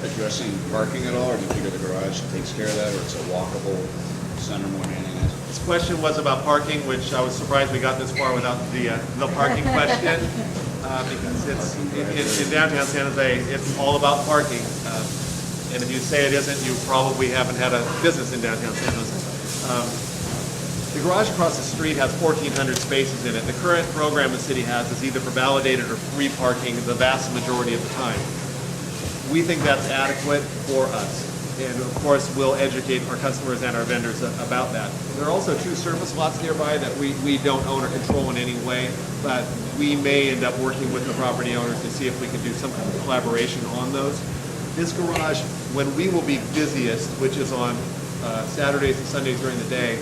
addressing parking at all, or do you figure the garage takes care of that, or it's a walkable center more than anything else? This question was about parking, which I was surprised we got this far without the parking question, because it's in downtown San Jose, it's all about parking. And if you say it isn't, you probably haven't had a business in downtown San Jose. The garage across the street has 1,400 spaces in it. The current program the city has is either for validated or free parking the vast majority of the time. We think that's adequate for us. And of course, we'll educate our customers and our vendors about that. There are also 2 surface lots nearby that we don't own or control in any way, but we may end up working with the property owners to see if we can do some kind of collaboration on those. This garage, when we will be busiest, which is on Saturdays and Sundays during the day,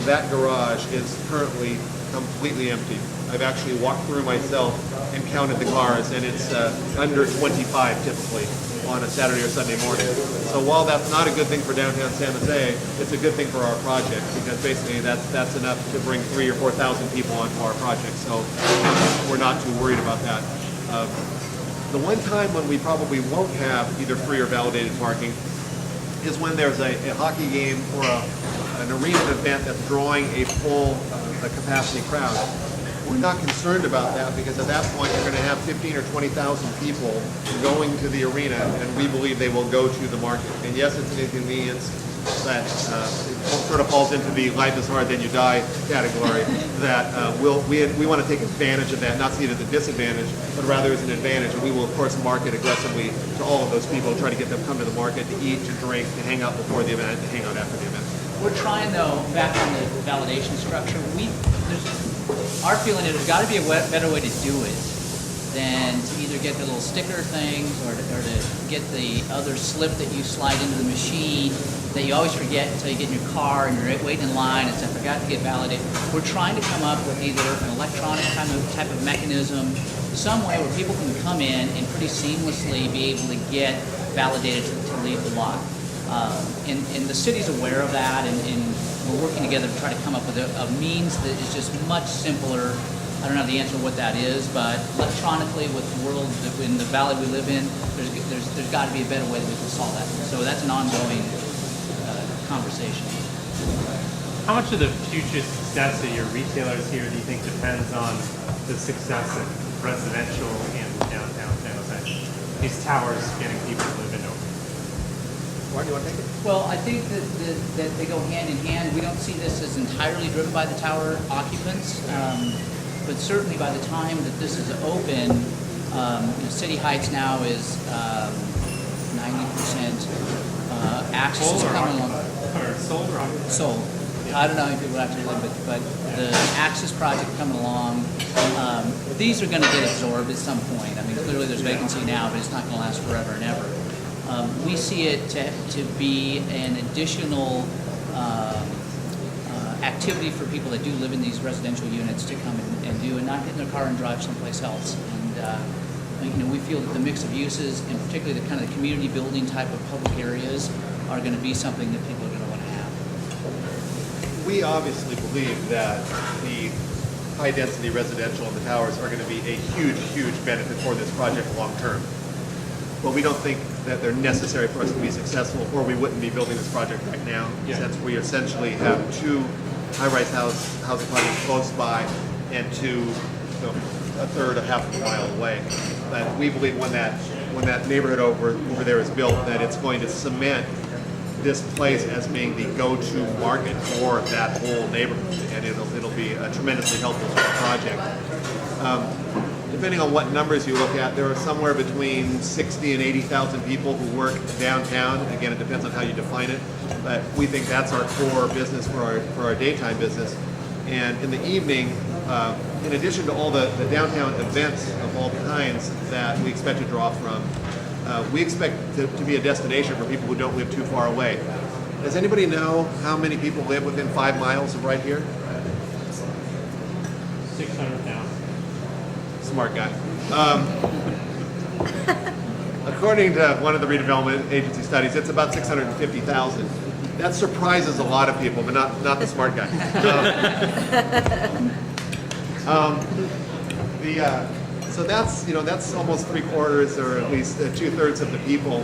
that garage is currently completely empty. I've actually walked through myself and counted the cars, and it's under 25 typically on a Saturday or Sunday morning. So while that's not a good thing for downtown San Jose, it's a good thing for our project, because basically that's enough to bring 3,000 or 4,000 people onto our project. So we're not too worried about that. The one time when we probably won't have either free or validated parking is when there's a hockey game or an arena event that's drawing a full capacity crowd. We're not concerned about that, because at that point you're going to have 15 or 20,000 people going to the arena, and we believe they will go to the market. And yes, it's an inconvenience that it sort of falls into the life is hard then you die category, that we want to take advantage of that, not see it as a disadvantage, but rather as an advantage. And we will of course market aggressively to all of those people, try to get them to come to the market to eat, to drink, to hang out before the event, to hang out after the event. We're trying, though, back on the validation structure, our feeling is there's got to be a better way to do it than to either get the little sticker things or to get the other slip that you slide into the machine that you always forget until you get in your car and you're waiting in line and say, I forgot to get validated. We're trying to come up with either an electronic type of mechanism, some way where people can come in and pretty seamlessly be able to get validated to leave the lot. And the city's aware of that, and we're working together to try to come up with a means that is just much simpler. I don't know the answer to what that is, but electronically, with the world in the valley we live in, there's got to be a better way that we can solve that. So that's an ongoing conversation. How much of the future success of your retailers here do you think depends on the success of residential in downtown San Jose? These towers getting people to live in over. Warren, do you want to take it? Well, I think that they go hand in hand. We don't see this as entirely driven by the tower occupants, but certainly by the time that this is open, City Heights now is 90% access is coming along. Or sold or occupied? Sold. I don't know if people actually live it, but the access project coming along, these are going to get absorbed at some point. I mean, clearly there's vacancy now, but it's not going to last forever and ever. We see it to be an additional activity for people that do live in these residential units to come and do, and not get in their car and drive someplace else. And we feel that the mix of uses, and particularly the kind of the community building type of public areas, are going to be something that people are going to want to have. We obviously believe that the high-density residential and the towers are going to be a huge, huge benefit for this project long term. But we don't think that they're necessary for us to be successful, or we wouldn't be building this project right now, since we essentially have 2 high-rise housing projects close by and 2, a third, a half of a mile away. But we believe when that neighborhood over there is built, that it's going to cement this place as being the go-to market for that whole neighborhood, and it'll be tremendously helpful to the project. Depending on what numbers you look at, there are somewhere between 60 and 80,000 people who work downtown. Again, it depends on how you define it, but we think that's our core business for our daytime business. And in the evening, in addition to all the downtown events of all kinds that we expect to draw from, we expect to be a destination for people who don't live too far away. Does anybody know how many people live within 5 miles of right here? 600,000. Smart guy. According to one of the redevelopment agency studies, it's about 650,000. That surprises a lot of people, but not the smart guy. So that's almost 3/4 or at least 2/3 of the people.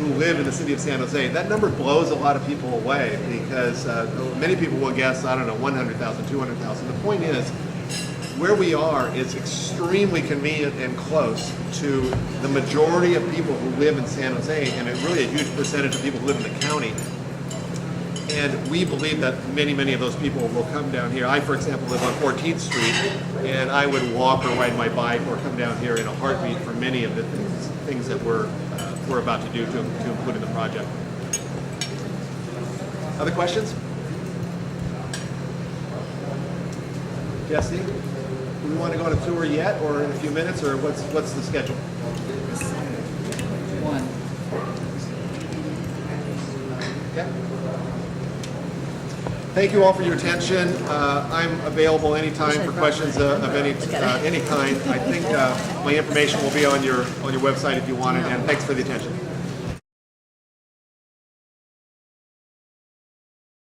who live in the city of San Jose, that number blows a lot of people away because many people will guess, I don't know, 100,000, 200,000. The point is, where we are is extremely convenient and close to the majority of people who live in San Jose, and really a huge percentage of people who live in the county. And we believe that many, many of those people will come down here. I, for example, live on 14th Street, and I would walk or ride my bike or come down here in a heartbeat for many of the things that we're about to do to include in the project. Other questions? Jesse, do we want to go on a tour yet, or in a few minutes, or what's the schedule? One. Yeah. Thank you all for your attention. I'm available anytime for questions of any kind. I think my information will be on your website if you want it, and thanks for the attention.